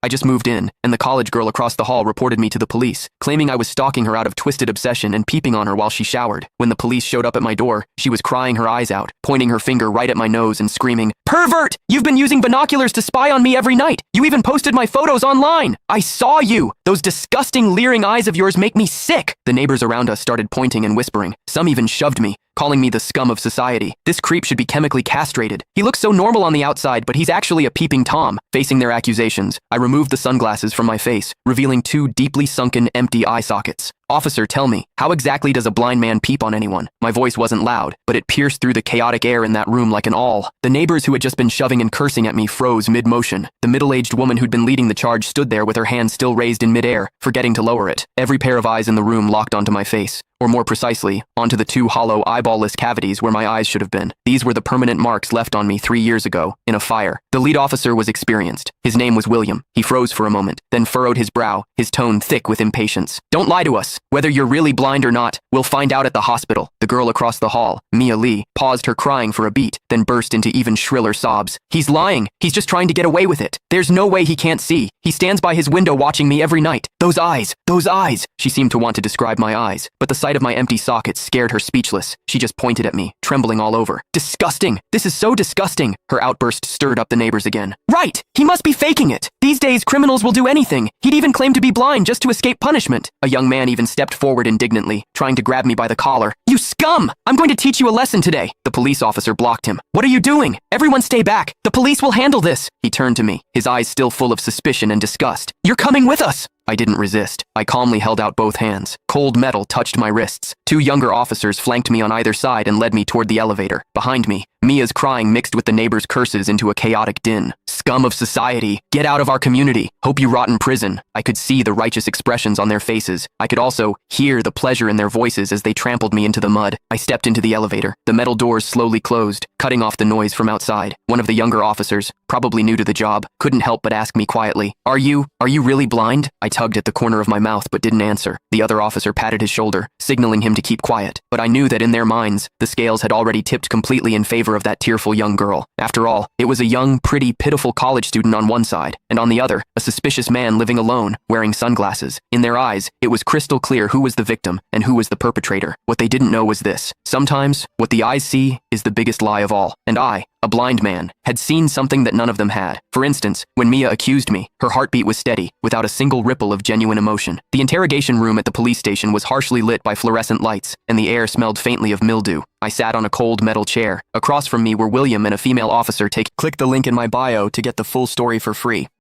I just moved in, and the college girl across the hall reported me to the police, claiming I was stalking her out of twisted obsession and peeping on her while she showered. When the police showed up at my door, she was crying her eyes out, pointing her finger right at my nose and screaming, "Pervert! You've been using binoculars to spy on me every night! You even posted my photos online! I saw you! Those disgusting, leering eyes of yours make me sick!" The neighbors around us started pointing and whispering. Some even shoved me, calling me the scum of society. This creep should be chemically castrated. He looks so normal on the outside, but he's actually a peeping Tom. Facing their accusations, I removed the sunglasses from my face, revealing two deeply sunken, empty eye sockets. "Officer, tell me, how exactly does a blind man peep on anyone?" My voice wasn't loud, but it pierced through the chaotic air in that room like an awl. The neighbors who had just been shoving and cursing at me froze mid-motion. The middle-aged woman who'd been leading the charge stood there with her hand still raised in mid-air, forgetting to lower it. Every pair of eyes in the room locked onto my face, or more precisely, onto the two hollow, eyeball-less cavities where my eyes should have been. These were the permanent marks left on me 3 years ago, in a fire. The lead officer was experienced. His name was William. He froze for a moment, then furrowed his brow, his tone thick with impatience. "Don't lie to us. Whether you're really blind or not, we'll find out at the hospital." The girl across the hall, Mia Lee, paused her crying for a beat, then burst into even shriller sobs. "He's lying. He's just trying to get away with it. There's no way he can't see. He stands by his window watching me every night. Those eyes, those eyes." She seemed to want to describe my eyes, but the sight of my empty sockets scared her speechless. She just pointed at me, trembling all over. "Disgusting! This is so disgusting!" Her outburst stirred up the neighbors again. "Right! He must be faking it! These days, criminals will do anything. He'd even claim to be blind just to escape punishment." A young man even stepped forward indignantly, trying to grab me by the collar. "You scum! I'm going to teach you a lesson today." The police officer blocked him. "What are you doing? Everyone stay back. The police will handle this." He turned to me, his eyes still full of suspicion and disgust. "You're coming with us." I didn't resist. I calmly held out both hands. Cold metal touched my wrists. Two younger officers flanked me on either side and led me toward the elevator. Behind me, Mia's crying mixed with the neighbors' curses into a chaotic din. "Scum of society! Get out of our community! Hope you rot in prison!" I could see the righteous expressions on their faces. I could also hear the pleasure in their voices as they trampled me into the mud. I stepped into the elevator. The metal doors slowly closed, cutting off the noise from outside. One of the younger officers, probably new to the job, couldn't help but ask me quietly, Are you really blind?" I tugged at the corner of my mouth but didn't answer. The other officer patted his shoulder, signaling him to keep quiet. But I knew that in their minds, the scales had already tipped completely in favor of that tearful young girl. After all, it was a young, pretty, pitiful college student on one side, and on the other, a suspicious man living alone, wearing sunglasses. In their eyes, it was crystal clear who was the victim and who was the perpetrator. What they didn't know was this: sometimes, what the eyes see is the biggest lie of all. And I, a blind man, had seen something that none of them had. For instance, when Mia accused me, her heartbeat was steady, without a single ripple of genuine emotion. The interrogation room at the police station was harshly lit by fluorescent lights, and the air smelled faintly of mildew. I sat on a cold metal chair. Across from me were William and a female officer. Click the link in my bio to get the full story for free.